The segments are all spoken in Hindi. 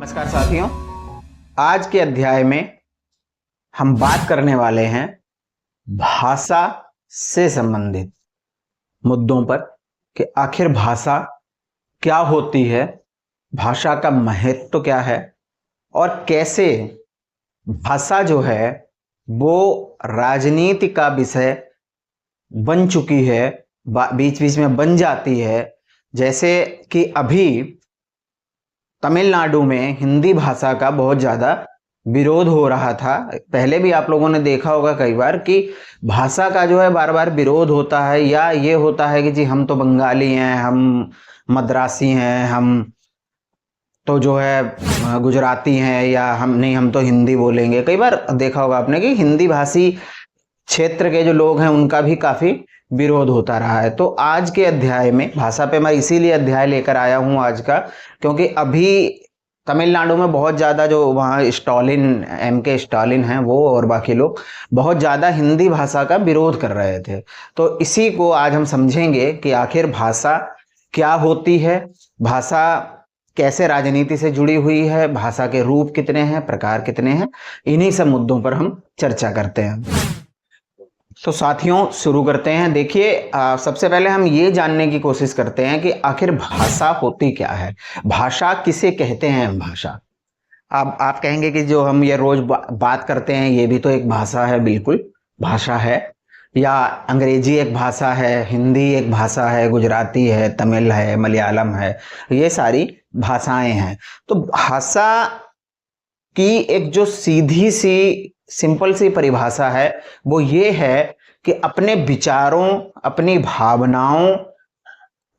नमस्कार साथियों, आज के अध्याय में हम बात करने वाले हैं भाषा से संबंधित मुद्दों पर कि आखिर भाषा क्या होती है, भाषा का महत्व क्या है और कैसे भाषा जो है वो राजनीति का विषय बन चुकी है, बीच बीच में बन जाती है। जैसे कि अभी तमिलनाडु में हिंदी भाषा का बहुत ज़्यादा विरोध हो रहा था। पहले भी आप लोगों ने देखा होगा कई बार कि भाषा का जो है बार बार विरोध होता है, या ये होता है कि जी हम तो बंगाली हैं, हम मद्रासी हैं, हम तो जो है गुजराती हैं, या हम तो हिंदी बोलेंगे। कई बार देखा होगा आपने कि हिंदी भाषी क्षेत्र के जो लोग हैं उनका भी काफ़ी विरोध होता रहा है। तो आज के अध्याय में भाषा पे मैं इसीलिए अध्याय लेकर आया हूं आज का, क्योंकि अभी तमिलनाडु में बहुत ज़्यादा जो वहाँ स्टालिन, MK स्टालिन हैं वो और बाकी लोग बहुत ज़्यादा हिंदी भाषा का विरोध कर रहे थे। तो इसी को आज हम समझेंगे कि आखिर भाषा क्या होती है, भाषा कैसे राजनीति से जुड़ी हुई है, भाषा के रूप कितने हैं, प्रकार कितने हैं। इन्हीं सब मुद्दों पर हम चर्चा करते हैं। तो साथियों शुरू करते हैं। देखिए, सबसे पहले हम ये जानने की कोशिश करते हैं कि आखिर भाषा होती क्या है, भाषा किसे कहते हैं। भाषा, अब आप कहेंगे कि जो हम ये रोज बात करते हैं ये भी तो एक भाषा है। बिल्कुल भाषा है, या अंग्रेजी एक भाषा है, हिंदी एक भाषा है, गुजराती है, तमिल है, मलयालम है, ये सारी भाषाएं हैं। तो भाषा की एक जो सीधी सी सिंपल सी परिभाषा है वो ये है कि अपने विचारों, अपनी भावनाओं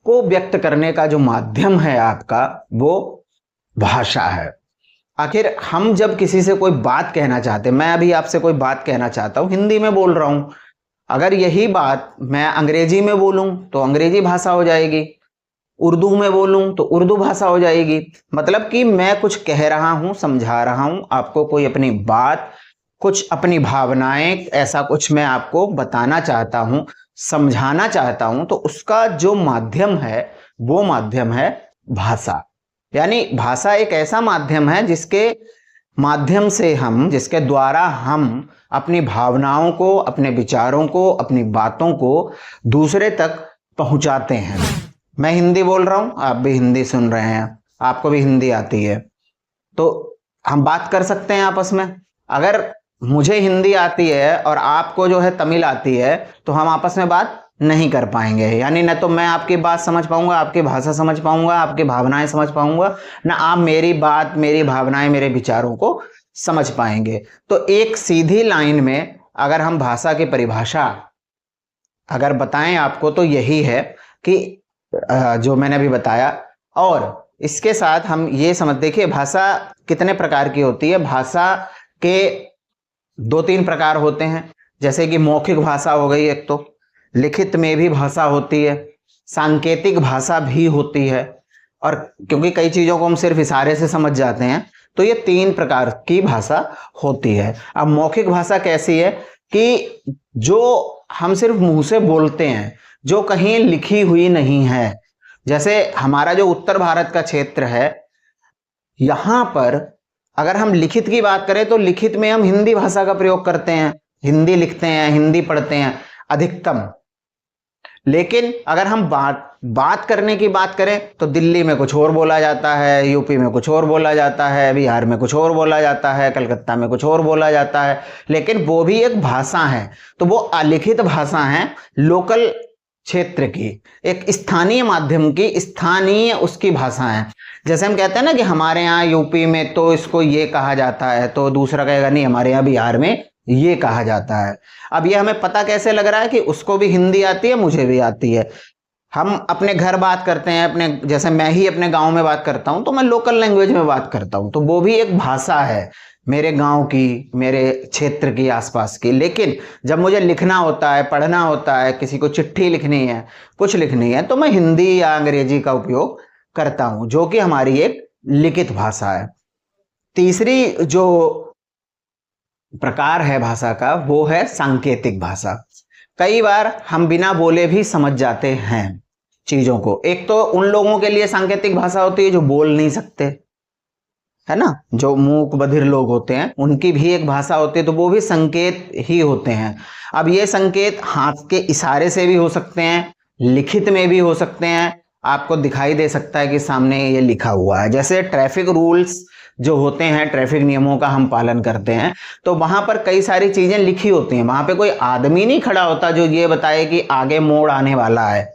को व्यक्त करने का जो माध्यम है आपका, वो भाषा है। आखिर हम जब किसी से कोई बात कहना चाहते हैं, मैं अभी आपसे कोई बात कहना चाहता हूं, हिंदी में बोल रहा हूं, अगर यही बात मैं अंग्रेजी में बोलूं तो अंग्रेजी भाषा हो जाएगी, उर्दू में बोलूं तो उर्दू भाषा हो जाएगी। मतलब कि मैं कुछ कह रहा हूं, समझा रहा हूं आपको कोई अपनी बात, कुछ अपनी भावनाएं, ऐसा कुछ मैं आपको बताना चाहता हूं, समझाना चाहता हूं, तो उसका जो माध्यम है वो माध्यम है भाषा। यानी भाषा एक ऐसा माध्यम है जिसके माध्यम से हम, जिसके द्वारा हम अपनी भावनाओं को, अपने विचारों को, अपनी बातों को दूसरे तक पहुंचाते हैं। मैं हिंदी बोल रहा हूं, आप भी हिंदी सुन रहे हैं, आपको भी हिंदी आती है, तो हम बात कर सकते हैं आपस में। अगर मुझे हिंदी आती है और आपको जो है तमिल आती है तो हम आपस में बात नहीं कर पाएंगे। यानी न तो मैं आपकी बात समझ पाऊंगा, आपकी भाषा समझ पाऊंगा, आपकी भावनाएं समझ पाऊंगा, ना आप मेरी बात, मेरी भावनाएं, मेरे विचारों को समझ पाएंगे। तो एक सीधी लाइन में अगर हम भाषा की परिभाषा अगर बताएं आपको तो यही है कि जो मैंने अभी बताया। और इसके साथ हम ये समझ, देखिए भाषा कितने प्रकार की होती है। भाषा के 2-3 प्रकार होते हैं, जैसे कि मौखिक भाषा हो गई एक, तो लिखित में भी भाषा होती है, सांकेतिक भाषा भी होती है, और क्योंकि कई चीजों को हम सिर्फ इशारे से समझ जाते हैं तो ये 3 प्रकार की भाषा होती है। अब मौखिक भाषा कैसी है कि जो हम सिर्फ मुंह से बोलते हैं, जो कहीं लिखी हुई नहीं है। जैसे हमारा जो उत्तर भारत का क्षेत्र है, यहां पर अगर हम लिखित की बात करें तो लिखित में हम हिंदी भाषा का प्रयोग करते हैं, हिंदी लिखते हैं, हिंदी पढ़ते हैं अधिकतम। लेकिन अगर हम बात करने की बात करें तो दिल्ली में कुछ और बोला जाता है, यूपी में कुछ और बोला जाता है, बिहार में कुछ और बोला जाता है, कलकत्ता में कुछ और बोला जाता है। लेकिन वो भी एक भाषा है, तो वो अलिखित भाषा है, लोकल क्षेत्र की, एक स्थानीय माध्यम की, स्थानीय उसकी भाषा है। जैसे हम कहते हैं ना कि हमारे यहाँ यूपी में तो इसको ये कहा जाता है, तो दूसरा कहेगा नहीं हमारे यहाँ बिहार में ये कहा जाता है। अब ये हमें पता कैसे लग रहा है कि उसको भी हिंदी आती है, मुझे भी आती है। हम अपने घर बात करते हैं, अपने, जैसे मैं ही अपने गांव में बात करता हूं तो मैं लोकल लैंग्वेज में बात करता हूं, तो वो भी एक भाषा है मेरे गांव की, मेरे क्षेत्र की, आसपास की। लेकिन जब मुझे लिखना होता है, पढ़ना होता है, किसी को चिट्ठी लिखनी है, कुछ लिखनी है, तो मैं हिंदी या अंग्रेजी का उपयोग करता हूं, जो कि हमारी एक लिखित भाषा है। तीसरी जो प्रकार है भाषा का वो है सांकेतिक भाषा। कई बार हम बिना बोले भी समझ जाते हैं चीजों को। एक तो उन लोगों के लिए सांकेतिक भाषा होती है जो बोल नहीं सकते, है ना, जो मूक बधिर लोग होते हैं उनकी भी एक भाषा होती है, तो वो भी संकेत ही होते हैं। अब ये संकेत हाथ के इशारे से भी हो सकते हैं, लिखित में भी हो सकते हैं, आपको दिखाई दे सकता है कि सामने ये लिखा हुआ है। जैसे ट्रैफिक रूल्स जो होते हैं, ट्रैफिक नियमों का हम पालन करते हैं, तो वहां पर कई सारी चीजें लिखी होती हैं, वहां पे कोई आदमी नहीं खड़ा होता जो ये बताए कि आगे मोड़ आने वाला है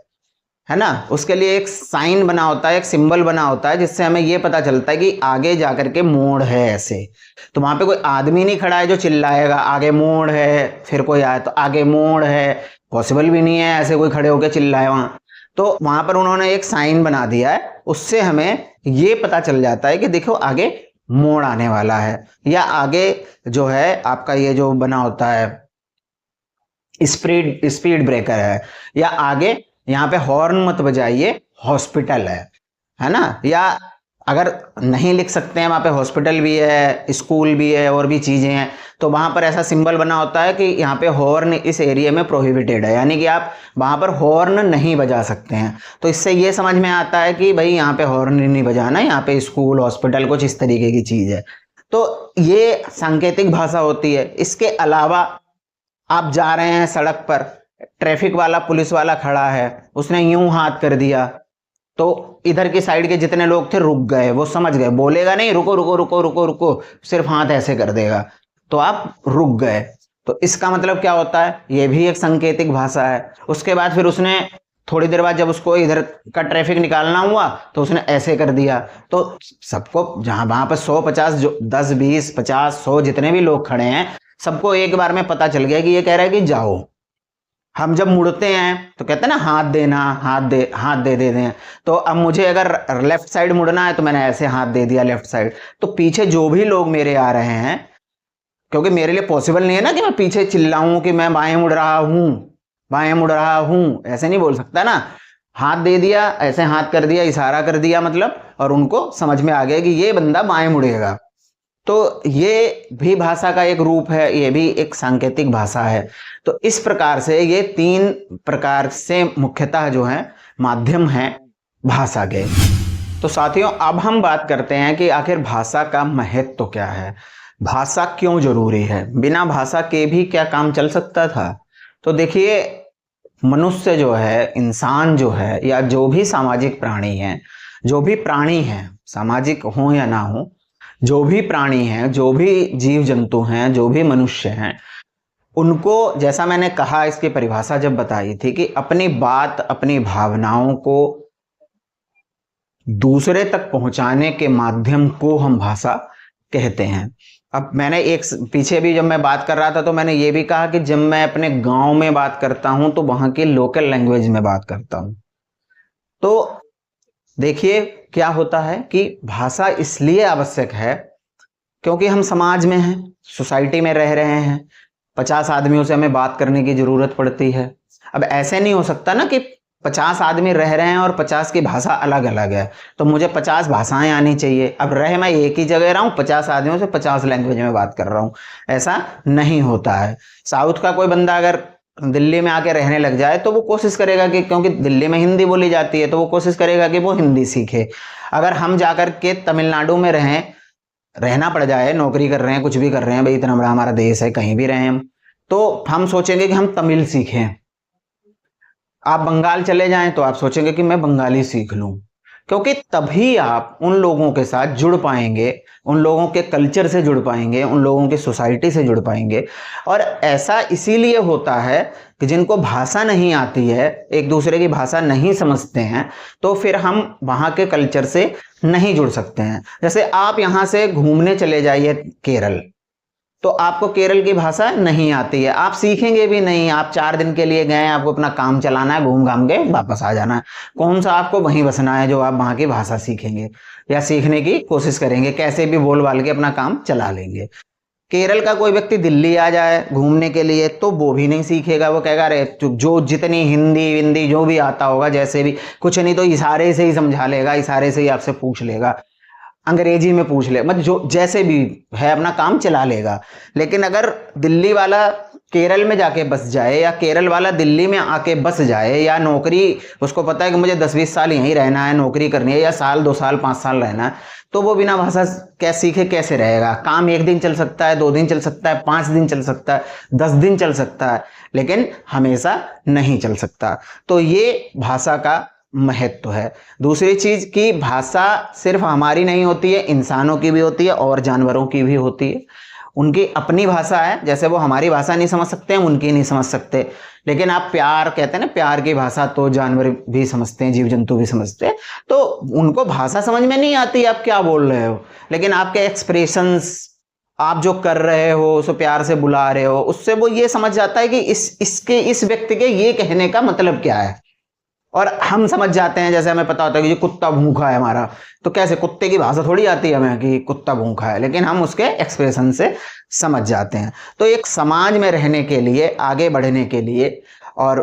ना। उसके लिए एक साइन बना होता है, एक सिंबल बना होता है, जिससे हमें ये पता चलता है कि आगे जाकर के मोड़ है ऐसे। तो वहां पे कोई आदमी नहीं खड़ा है जो चिल्लाएगा आगे मोड़ है, फिर कोई आए तो आगे मोड़ है, पॉसिबल भी नहीं है ऐसे कोई खड़े होकर चिल्लाए वहां। तो वहां पर उन्होंने एक साइन बना दिया है, उससे हमें ये पता चल जाता है कि देखो आगे मोड़ आने वाला है, या आगे जो है आपका ये जो बना होता है स्पीड ब्रेकर है, या आगे यहाँ पे हॉर्न मत बजाइए हॉस्पिटल है ना। या अगर नहीं लिख सकते हैं, वहां पे हॉस्पिटल भी है, स्कूल भी है, और भी चीजें हैं, तो वहां पर ऐसा सिंबल बना होता है कि यहाँ पे हॉर्न इस एरिया में प्रोहिबिटेड है, यानी कि आप वहां पर हॉर्न नहीं बजा सकते हैं। तो इससे ये समझ में आता है कि भाई यहाँ पे हॉर्न नहीं बजाना, यहाँ पे स्कूल हॉस्पिटल कुछ इस तरीके की चीज है। तो ये सांकेतिक भाषा होती है। इसके अलावा आप जा रहे हैं सड़क पर, ट्रैफिक वाला पुलिस वाला खड़ा है, उसने यूं हाथ कर दिया, तो इधर की साइड के जितने लोग थे रुक गए, वो समझ गए, बोलेगा नहीं रुको रुको रुको रुको रुको, सिर्फ हाथ ऐसे कर देगा, तो आप रुक गए। तो इसका मतलब क्या होता है, ये भी एक सांकेतिक भाषा है। उसके बाद फिर उसने थोड़ी देर बाद जब उसको इधर का ट्रैफिक निकालना हुआ तो उसने ऐसे कर दिया, तो सबको जहां वहां पर 150 जो 10 20 50 100 जितने भी लोग खड़े हैं, सबको एक बार में पता चल गया कि ये कह रहा है कि जाओ। हम जब मुड़ते हैं तो कहते हैं ना हाथ देना, हाथ दे देते हैं। तो अब मुझे अगर लेफ्ट साइड मुड़ना है तो मैंने ऐसे हाथ दे दिया लेफ्ट साइड, तो पीछे जो भी लोग मेरे आ रहे हैं, क्योंकि मेरे लिए पॉसिबल नहीं है ना कि मैं पीछे चिल्लाऊं कि मैं बाएं मुड़ रहा हूं, बाएं मुड़ रहा हूं, ऐसे नहीं बोल सकता ना। हाथ दे दिया, ऐसे हाथ कर दिया, इशारा कर दिया मतलब, और उनको समझ में आ गया कि ये बंदा बाएं मुड़ेगा। तो ये भी भाषा का एक रूप है, ये भी एक सांकेतिक भाषा है। तो इस प्रकार से ये 3 प्रकार से मुख्यतः जो है माध्यम हैं भाषा के। तो साथियों, अब हम बात करते हैं कि आखिर भाषा का महत्व तो क्या है, भाषा क्यों जरूरी है, बिना भाषा के भी क्या काम चल सकता था। तो देखिए, मनुष्य जो है, इंसान जो है, या जो भी सामाजिक प्राणी है, जो भी प्राणी हैं, सामाजिक हो या ना हो, जो भी प्राणी हैं, जो भी जीव जंतु हैं, जो भी मनुष्य हैं, उनको, जैसा मैंने कहा, इसकी परिभाषा जब बताई थी कि अपनी बात, अपनी भावनाओं को दूसरे तक पहुंचाने के माध्यम को हम भाषा कहते हैं। अब मैंने एक पीछे भी जब मैं बात कर रहा था तो मैंने ये भी कहा कि जब मैं अपने गांव में बात करता हूं तो वहां की लोकल लैंग्वेज में बात करता हूं। तो देखिए क्या होता है कि भाषा इसलिए आवश्यक है क्योंकि हम समाज में हैं, सोसाइटी में रह रहे हैं, 50 आदमियों से हमें बात करने की जरूरत पड़ती है। अब ऐसे नहीं हो सकता ना कि 50 आदमी रह रहे हैं और 50 की भाषा अलग अलग है, तो मुझे 50 भाषाएं आनी चाहिए। अब मैं एक ही जगह रहा हूं, 50 आदमियों से 50 लैंग्वेज में बात कर रहा हूं, ऐसा नहीं होता है। साउथ का कोई बंदा अगर दिल्ली में आके रहने लग जाए तो वो कोशिश करेगा कि, क्योंकि दिल्ली में हिंदी बोली जाती है, तो वो कोशिश करेगा कि वो हिंदी सीखे। अगर हम जाकर के तमिलनाडु में रहना पड़ जाए, नौकरी कर रहे हैं, कुछ भी कर रहे हैं, भाई इतना बड़ा हमारा देश है, कहीं भी रहे हम, तो हम सोचेंगे कि हम तमिल सीखें। आप बंगाल चले जाएं तो आप सोचेंगे कि मैं बंगाली सीख लूं, क्योंकि तभी आप उन लोगों के साथ जुड़ पाएंगे, उन लोगों के कल्चर से जुड़ पाएंगे, उन लोगों की सोसाइटी से जुड़ पाएंगे। और ऐसा इसीलिए होता है कि जिनको भाषा नहीं आती है, एक दूसरे की भाषा नहीं समझते हैं, तो फिर हम वहाँ के कल्चर से नहीं जुड़ सकते हैं। जैसे आप यहाँ से घूमने चले जाइए केरल, तो आपको केरल की भाषा नहीं आती है, आप सीखेंगे भी नहीं। आप 4 दिन के लिए गए, आपको अपना काम चलाना है, घूम घाम के वापस आ जाना है, कौन सा आपको वहीं बसना है जो आप वहां की भाषा सीखेंगे या सीखने की कोशिश करेंगे, कैसे भी बोल बाल के अपना काम चला लेंगे। केरल का कोई व्यक्ति दिल्ली आ जाए घूमने के लिए तो वो भी नहीं सीखेगा, वो कहेगा अरे जो जितनी हिंदी जो भी आता होगा, जैसे भी, कुछ नहीं तो इशारे से ही समझा लेगा, इशारे से ही आपसे पूछ लेगा, अंग्रेजी में पूछ ले, मतलब जो जैसे भी है अपना काम चला लेगा। लेकिन अगर दिल्ली वाला केरल में जाके बस जाए, या केरल वाला दिल्ली में आके बस जाए, या नौकरी, उसको पता है कि मुझे 10-20 साल यहीं रहना है, नौकरी करनी है, या साल 2 साल 5 साल रहना है, तो वो बिना भाषा कैसे सीखे कैसे रहेगा? काम 1 दिन चल सकता है, 2 दिन चल सकता है, 5 दिन चल सकता है, 10 दिन चल सकता है, लेकिन हमेशा नहीं चल सकता। तो ये भाषा का महत्व है। दूसरी चीज कि भाषा सिर्फ हमारी नहीं होती है, इंसानों की भी होती है और जानवरों की भी होती है। उनकी अपनी भाषा है, जैसे वो हमारी भाषा नहीं समझ सकते, हम उनकी नहीं समझ सकते, लेकिन आप प्यार कहते हैं ना, प्यार की भाषा तो जानवर भी समझते हैं, जीव जंतु भी समझते हैं। तो उनको भाषा समझ में नहीं आती आप क्या बोल रहे हो, लेकिन आपके एक्सप्रेशंस, आप जो कर रहे हो, उसको प्यार से बुला रहे हो, उससे वो ये समझ जाता है कि इस व्यक्ति के ये कहने का मतलब क्या है। और हम समझ जाते हैं, जैसे हमें पता होता है कि ये कुत्ता भूखा है हमारा, तो कैसे, कुत्ते की भाषा थोड़ी आती है हमें कि कुत्ता भूखा है, लेकिन हम उसके एक्सप्रेशन से समझ जाते हैं। तो एक समाज में रहने के लिए, आगे बढ़ने के लिए और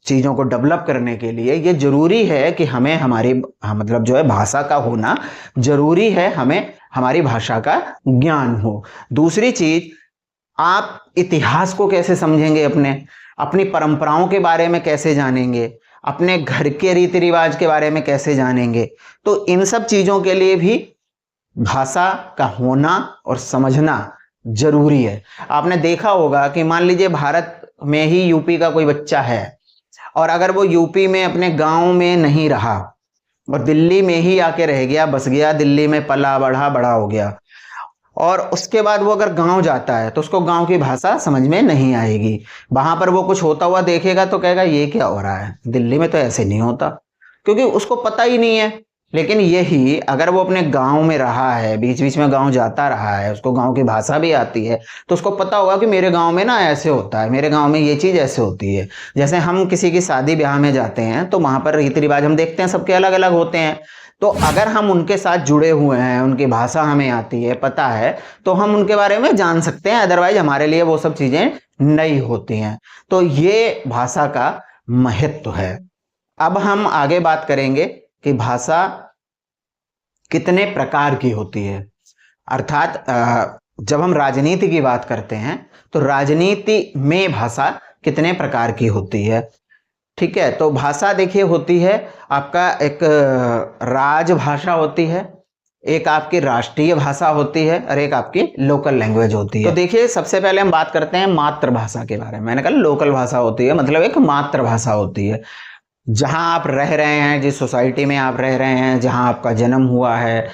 चीज़ों को डेवलप करने के लिए ये जरूरी है कि हमें हमारी मतलब जो है भाषा का होना जरूरी है, हमें हमारी भाषा का ज्ञान हो। दूसरी चीज, आप इतिहास को कैसे समझेंगे, अपनी परंपराओं के बारे में कैसे जानेंगे, अपने घर के रीति रिवाज के बारे में कैसे जानेंगे। तो इन सब चीजों के लिए भी भाषा का होना और समझना जरूरी है। आपने देखा होगा कि मान लीजिए भारत में ही यूपी का कोई बच्चा है, और अगर वो यूपी में अपने गांव में नहीं रहा और दिल्ली में ही आके रह गया, बस गया, दिल्ली में पला बढ़ा, बड़ा हो गया, और उसके बाद वो अगर गांव जाता है तो उसको गांव की भाषा समझ में नहीं आएगी। वहां पर वो कुछ होता हुआ देखेगा तो कहेगा ये क्या हो रहा है, दिल्ली में तो ऐसे नहीं होता, क्योंकि उसको पता ही नहीं है। लेकिन यही अगर वो अपने गांव में रहा है, बीच बीच में गांव जाता रहा है, उसको गांव की भाषा भी आती है, तो उसको पता होगा कि मेरे गांव में ना ऐसे होता है, मेरे गांव में ये चीज ऐसे होती है। जैसे हम किसी की शादी ब्याह में जाते हैं तो वहां पर रीति रिवाज हम देखते हैं सबके अलग अलग होते हैं, तो अगर हम उनके साथ जुड़े हुए हैं, उनकी भाषा हमें आती है, पता है, तो हम उनके बारे में जान सकते हैं, अदरवाइज हमारे लिए वो सब चीजें नई होती हैं। तो ये भाषा का महत्व है। अब हम आगे बात करेंगे कि भाषा कितने प्रकार की होती है, अर्थात जब हम राजनीति की बात करते हैं तो राजनीति में भाषा कितने प्रकार की होती है। ठीक है, तो भाषा देखिए होती है, आपका एक राजभाषा होती है, एक आपकी राष्ट्रीय भाषा होती है, और एक आपकी लोकल लैंग्वेज होती है। तो देखिए सबसे पहले हम बात करते हैं मातृभाषा के बारे में। मैंने कहा लोकल भाषा होती है, मतलब एक मातृभाषा होती है, जहां आप रह रहे हैं, जिस सोसाइटी में आप रह रहे हैं, जहां आपका जन्म हुआ है।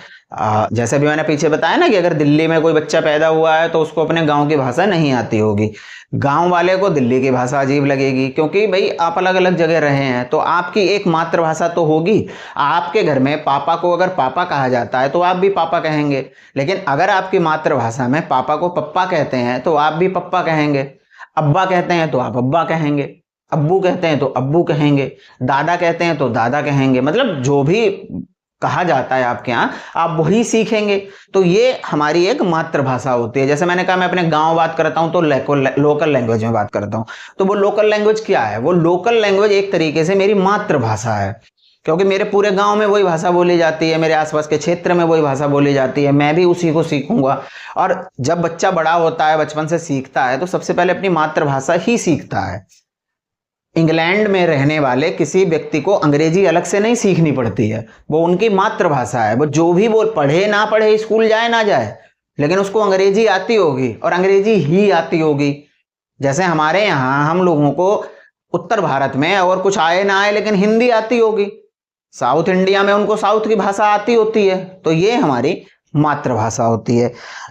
जैसे भी मैंने पीछे बताया ना कि अगर दिल्ली में कोई बच्चा पैदा हुआ है तो उसको अपने गांव की भाषा नहीं आती होगी, गांव वाले को दिल्ली की भाषा अजीब लगेगी, क्योंकि भाई आप अलग अलग जगह रहे हैं। तो आपकी एक मातृभाषा तो होगी। आपके घर में पापा को अगर पापा कहा जाता है तो आप भी पापा कहेंगे, लेकिन अगर आपकी मातृभाषा में पापा को पप्पा कहते हैं तो आप भी पप्पा कहेंगे, अब्बा कहते हैं तो आप अब्बा कहेंगे, अब्बू कहते हैं तो अब्बू कहेंगे, दादा कहते हैं तो दादा कहेंगे, मतलब जो भी कहा जाता है आपके यहाँ आप वही सीखेंगे। तो ये हमारी एक मातृभाषा होती है। जैसे मैंने कहा मैं अपने गांव बात करता हूं तो लोकल लैंग्वेज में बात करता हूं। तो वो लोकल लैंग्वेज क्या है? वो लोकल लैंग्वेज एक तरीके से मेरी मातृभाषा है, क्योंकि मेरे पूरे गांव में वही भाषा बोली जाती है, मेरे आसपास के क्षेत्र में वही भाषा बोली जाती है, मैं भी उसी को सीखूंगा। और जब बच्चा बड़ा होता है, बचपन से सीखता है, तो सबसे पहले अपनी मातृभाषा ही सीखता है। इंग्लैंड में रहने वाले किसी व्यक्ति को अंग्रेजी अलग से नहीं सीखनी पड़ती है, वो उनकी मातृभाषा है। वो जो भी वो पढ़े ना पढ़े, स्कूल जाए ना जाए, लेकिन उसको अंग्रेजी आती होगी और अंग्रेजी ही आती होगी। जैसे हमारे यहाँ हम लोगों को उत्तर भारत में और कुछ आए ना आए लेकिन हिंदी आती होगी, साउथ इंडिया में उनको साउथ की भाषा आती होती है। तो ये हमारी मातृभाषा होती है।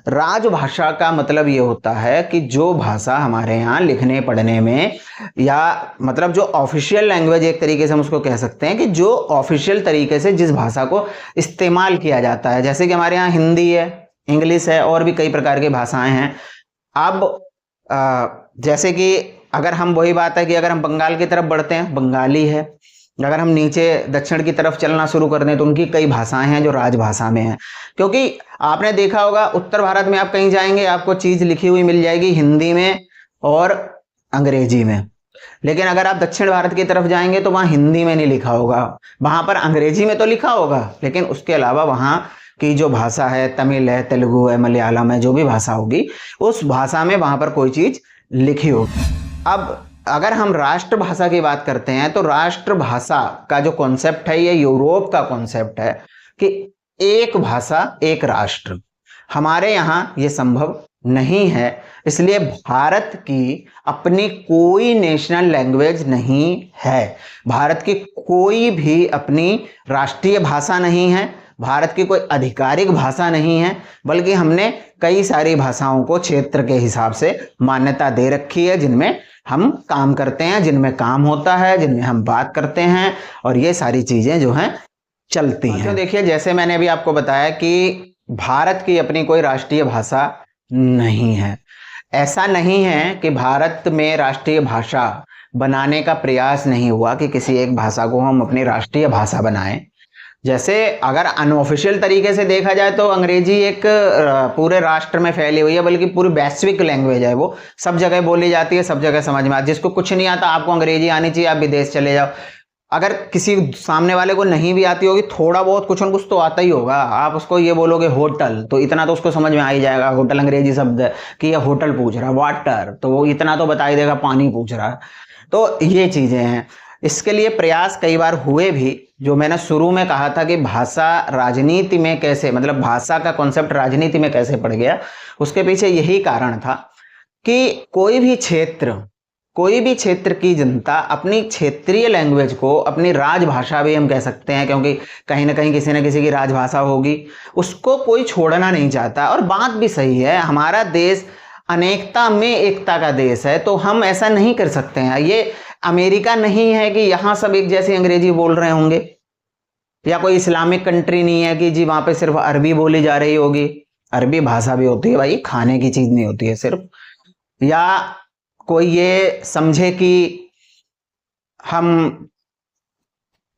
राजभाषा का मतलब ये होता है कि जो भाषा हमारे यहाँ लिखने पढ़ने में, या मतलब जो ऑफिशियल लैंग्वेज एक तरीके से हम उसको कह सकते हैं, कि जो ऑफिशियल तरीके से जिस भाषा को इस्तेमाल किया जाता है। जैसे कि हमारे यहाँ हिंदी है, इंग्लिश है, और भी कई प्रकार की भाषाएं हैं। अब जैसे कि अगर हम, वही बात है कि अगर हम बंगाल की तरफ बढ़ते हैं, बंगाली है। अगर हम नीचे दक्षिण की तरफ चलना शुरू कर दें तो उनकी कई भाषाएं हैं जो राजभाषा में हैं। क्योंकि आपने देखा होगा उत्तर भारत में आप कहीं जाएंगे आपको चीज लिखी हुई मिल जाएगी हिंदी में और अंग्रेजी में, लेकिन अगर आप दक्षिण भारत की तरफ जाएंगे तो वहां हिंदी में नहीं लिखा होगा, वहां पर अंग्रेजी में तो लिखा होगा, लेकिन उसके अलावा वहां की जो भाषा है, तमिल है, तेलुगु है, मलयालम है, जो भी भाषा होगी उस भाषा में वहां पर कोई चीज लिखी होगी। अब अगर हम राष्ट्रभाषा की बात करते हैं तो राष्ट्रभाषा का जो कॉन्सेप्ट है ये यूरोप का कॉन्सेप्ट है कि एक भाषा एक राष्ट्र। हमारे यहाँ ये संभव नहीं है, इसलिए भारत की अपनी कोई नेशनल लैंग्वेज नहीं है, भारत की कोई भी अपनी राष्ट्रीय भाषा नहीं है, भारत की कोई आधिकारिक भाषा नहीं है, बल्कि हमने कई सारी भाषाओं को क्षेत्र के हिसाब से मान्यता दे रखी है, जिनमें हम काम करते हैं, जिनमें काम होता है, जिनमें हम बात करते हैं, और ये सारी चीजें जो हैं चलती हैं। तो देखिए, जैसे मैंने अभी आपको बताया कि भारत की अपनी कोई राष्ट्रीय भाषा नहीं है। ऐसा नहीं है कि भारत में राष्ट्रीय भाषा बनाने का प्रयास नहीं हुआ कि किसी एक भाषा को हम अपनी राष्ट्रीय भाषा बनाएं। जैसे अगर अनऑफिशियल तरीके से देखा जाए तो अंग्रेजी एक पूरे राष्ट्र में फैली हुई है, बल्कि पूरी वैश्विक लैंग्वेज है, वो सब जगह बोली जाती है, सब जगह समझ में आती है। जिसको कुछ नहीं आता, आपको अंग्रेजी आनी चाहिए, आप विदेश चले जाओ, अगर किसी सामने वाले को नहीं भी आती होगी, थोड़ा बहुत कुछ न कुछ तो आता ही होगा। आप उसको ये बोलोगे होटल, तो इतना तो उसको समझ में आ ही जाएगा, होटल अंग्रेजी शब्द है कि ये होटल पूछ रहा है। वाटर, तो वो इतना तो बता ही देगा पानी पूछ रहा है। तो ये चीजें हैं। इसके लिए प्रयास कई बार हुए भी, जो मैंने शुरू में कहा था कि भाषा राजनीति में कैसे, मतलब भाषा का कॉन्सेप्ट राजनीति में कैसे पड़ गया, उसके पीछे यही कारण था कि कोई भी क्षेत्र की जनता अपनी क्षेत्रीय लैंग्वेज को, अपनी राजभाषा भी हम कह सकते हैं, क्योंकि कहीं ना कहीं किसी न किसी की राजभाषा होगी, उसको कोई छोड़ना नहीं चाहता। और बात भी सही है, हमारा देश अनेकता में एकता का देश है, तो हम ऐसा नहीं कर सकते हैं। ये अमेरिका नहीं है कि यहाँ सब एक जैसी अंग्रेजी बोल रहे होंगे, या कोई इस्लामिक कंट्री नहीं है कि जी वहां पे सिर्फ अरबी बोली जा रही होगी। अरबी भाषा भी होती है भाई, खाने की चीज नहीं होती है सिर्फ। या कोई ये समझे कि हम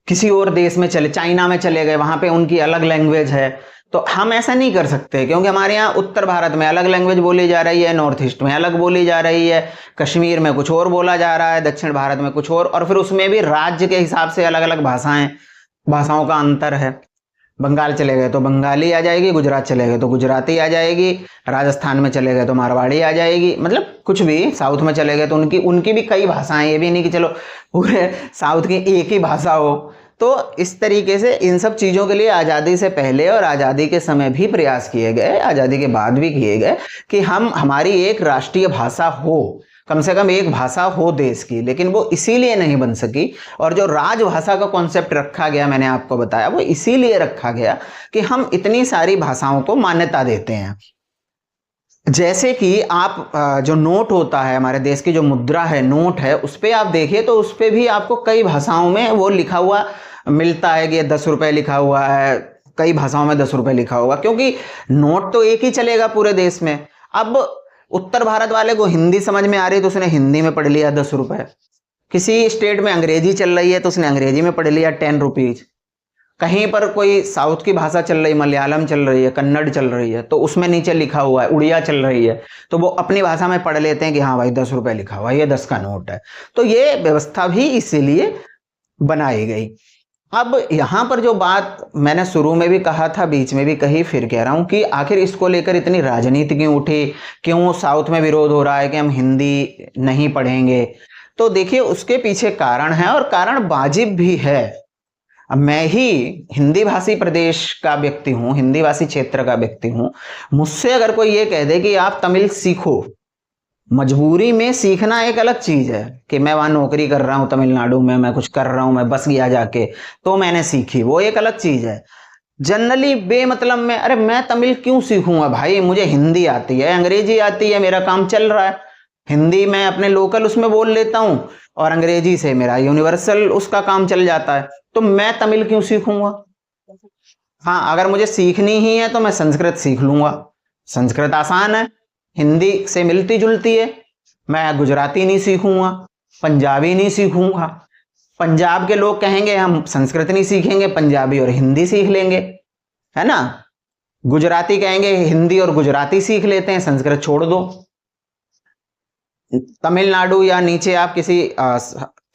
किसी और देश में चले, चाइना में चले गए, वहां पे उनकी अलग लैंग्वेज है, तो हम ऐसा नहीं कर सकते, क्योंकि हमारे यहाँ उत्तर भारत में अलग लैंग्वेज बोली जा रही है, नॉर्थ ईस्ट में अलग बोली जा रही है, कश्मीर में कुछ और बोला जा रहा है, दक्षिण भारत में कुछ और फिर उसमें भी राज्य के हिसाब से अलग अलग भाषाओं का अंतर है। बंगाल चले गए तो बंगाली आ जाएगी, गुजरात चले गए तो गुजराती आ जाएगी, राजस्थान में चले गए तो मारवाड़ी आ जाएगी, मतलब कुछ भी, साउथ में चले गए तो उनकी भी कई भाषाएं, ये भी नहीं कि चलो पूरे साउथ की एक ही भाषा हो। तो इस तरीके से इन सब चीज़ों के लिए आज़ादी से पहले और आज़ादी के समय भी प्रयास किए गए, आज़ादी के बाद भी किए गए कि हमारी एक राष्ट्रीय भाषा हो, कम से कम एक भाषा हो देश की। लेकिन वो इसीलिए नहीं बन सकी, और जो राजभाषा का कॉन्सेप्ट रखा गया, मैंने आपको बताया, वो इसीलिए रखा गया कि हम इतनी सारी भाषाओं को मान्यता देते हैं। जैसे कि आप जो नोट होता है, हमारे देश की जो मुद्रा है, नोट है, उस पर आप देखिए तो उस पर भी आपको कई भाषाओं में वो लिखा हुआ मिलता है कि 10 रुपये लिखा हुआ है, कई भाषाओं में 10 रुपये लिखा होगा, क्योंकि नोट तो एक ही चलेगा पूरे देश में। अब उत्तर भारत वाले को हिंदी समझ में आ रही है तो उसने हिंदी में पढ़ लिया 10 रुपये, किसी स्टेट में अंग्रेजी चल रही है तो उसने अंग्रेजी में पढ़ लिया 10 रुपीज, कहीं पर कोई साउथ की भाषा चल रही, मलयालम चल रही है, कन्नड़ चल रही है, तो उसमें नीचे लिखा हुआ है, उड़िया चल रही है, तो वो अपनी भाषा में पढ़ लेते हैं कि हाँ भाई 10 रुपये लिखा हुआ है, ये 10 का नोट है। तो ये व्यवस्था भी इसीलिए बनाई गई। अब यहाँ पर जो बात मैंने शुरू में भी कहा था, बीच में भी कही, फिर कह रहा हूँ कि आखिर इसको लेकर इतनी राजनीति क्यों उठी, क्यों साउथ में विरोध हो रहा है कि हम हिंदी नहीं पढ़ेंगे। तो देखिए उसके पीछे कारण है, और कारण वाजिब भी है। अब मैं ही हिंदी भाषी प्रदेश का व्यक्ति हूँ, हिंदी भाषी क्षेत्र का व्यक्ति हूँ, मुझसे अगर कोई ये कह दे कि आप तमिल सीखो, मजबूरी में सीखना एक अलग चीज है कि मैं वहां नौकरी कर रहा हूं तमिलनाडु में, मैं कुछ कर रहा हूं, मैं बस गया जाके तो मैंने सीखी, वो एक अलग चीज है। जनरली बेमतलब में, अरे मैं तमिल क्यों सीखूंगा भाई, मुझे हिंदी आती है, अंग्रेजी आती है, मेरा काम चल रहा है, हिंदी मैं अपने लोकल उसमें बोल लेता हूं, और अंग्रेजी से मेरा यूनिवर्सल उसका काम चल जाता है, तो मैं तमिल क्यों सीखूंगा। हाँ, अगर मुझे सीखनी ही है तो मैं संस्कृत सीख लूंगा, संस्कृत आसान है, हिंदी से मिलती जुलती है। मैं गुजराती नहीं सीखूंगा, पंजाबी नहीं सीखूंगा, पंजाब के लोग कहेंगे हम संस्कृत नहीं सीखेंगे, पंजाबी और हिंदी सीख लेंगे, है ना। गुजराती कहेंगे हिंदी और गुजराती सीख लेते हैं, संस्कृत छोड़ दो। तमिलनाडु या नीचे आप किसी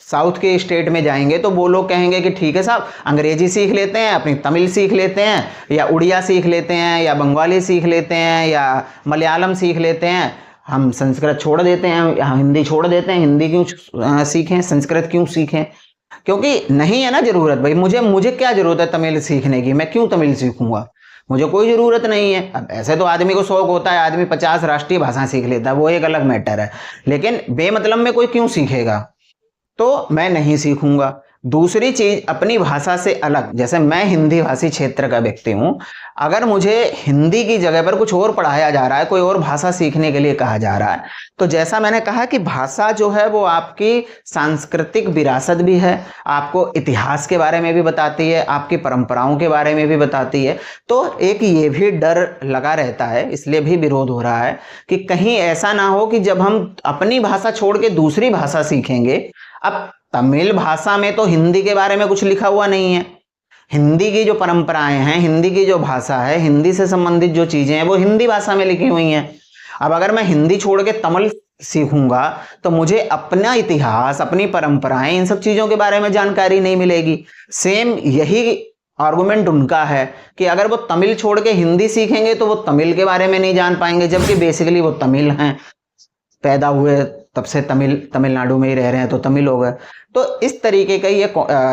साउथ के स्टेट में जाएंगे तो वो लोग कहेंगे कि ठीक है साहब, अंग्रेजी सीख लेते हैं, अपनी तमिल सीख लेते हैं, या उड़िया सीख लेते हैं, या बंगाली सीख लेते हैं, या मलयालम सीख लेते हैं, हम संस्कृत छोड़ देते हैं, हम हिंदी छोड़ देते हैं, हिंदी क्यों सीखें, संस्कृत क्यों सीखें? क्योंकि नहीं है ना जरूरत भाई, मुझे क्या जरूरत है तमिल सीखने की, मैं क्यों तमिल सीखूंगा, मुझे कोई जरूरत नहीं है। अब ऐसे तो आदमी को शौक होता है, आदमी 50 राष्ट्रीय भाषाएं सीख लेता है, वो एक अलग मैटर है, लेकिन बेमतलब में कोई क्यों सीखेगा, तो मैं नहीं सीखूंगा। दूसरी चीज, अपनी भाषा से अलग, जैसे मैं हिंदी भाषी क्षेत्र का व्यक्ति हूं, अगर मुझे हिंदी की जगह पर कुछ और पढ़ाया जा रहा है, कोई और भाषा सीखने के लिए कहा जा रहा है, तो जैसा मैंने कहा कि भाषा जो है वो आपकी सांस्कृतिक विरासत भी है, आपको इतिहास के बारे में भी बताती है, आपकी परंपराओं के बारे में भी बताती है। तो एक ये भी डर लगा रहता है, इसलिए भी विरोध हो रहा है कि कहीं ऐसा ना हो कि जब हम अपनी भाषा छोड़ के दूसरी भाषा सीखेंगे, अब तमिल भाषा में तो हिंदी के बारे में कुछ लिखा हुआ नहीं है, हिंदी की जो परंपराएं हैं, हिंदी की जो भाषा है, हिंदी से संबंधित जो चीजें हैं वो हिंदी भाषा में लिखी हुई हैं। अब अगर मैं हिंदी छोड़ के तमिल सीखूंगा तो मुझे अपना इतिहास, अपनी परंपराएं, इन सब चीजों के बारे में जानकारी नहीं मिलेगी। सेम यही आर्गुमेंट उनका है कि अगर वो तमिल छोड़ के हिंदी सीखेंगे तो वो तमिल के बारे में नहीं जान पाएंगे, जबकि बेसिकली वो तमिल हैं, पैदा हुए तब से तमिलनाडु में ही रह रहे हैं तो तमिल हो गए। तो इस तरीके का ये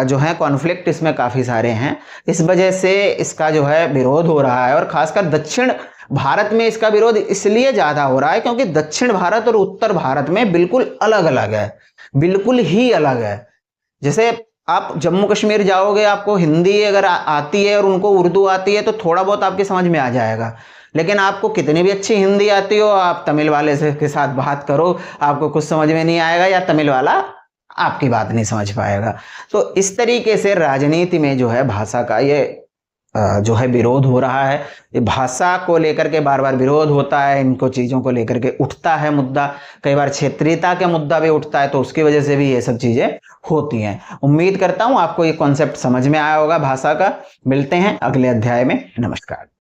जो है कॉन्फ्लिक्ट इसमें काफी सारे हैं, इस वजह से इसका जो है विरोध हो रहा है। और खासकर दक्षिण भारत में इसका विरोध इसलिए ज्यादा हो रहा है क्योंकि दक्षिण भारत और उत्तर भारत में बिल्कुल अलग अलग है, बिल्कुल ही अलग है। जैसे आप जम्मू कश्मीर जाओगे, आपको हिंदी अगर आती है और उनको उर्दू आती है तो थोड़ा बहुत आपकी समझ में आ जाएगा, लेकिन आपको कितनी भी अच्छी हिंदी आती हो, आप तमिल वाले से के साथ बात करो, आपको कुछ समझ में नहीं आएगा या तमिल वाला आपकी बात नहीं समझ पाएगा। तो इस तरीके से राजनीति में जो है भाषा का ये जो है विरोध हो रहा है। ये भाषा को लेकर के बार बार विरोध होता है, इनको चीज़ों को लेकर के उठता है मुद्दा, कई बार क्षेत्रीयता का मुद्दा भी उठता है, तो उसकी वजह से भी ये सब चीज़ें होती हैं। उम्मीद करता हूँ आपको ये कॉन्सेप्ट समझ में आया होगा भाषा का। मिलते हैं अगले अध्याय में। नमस्कार।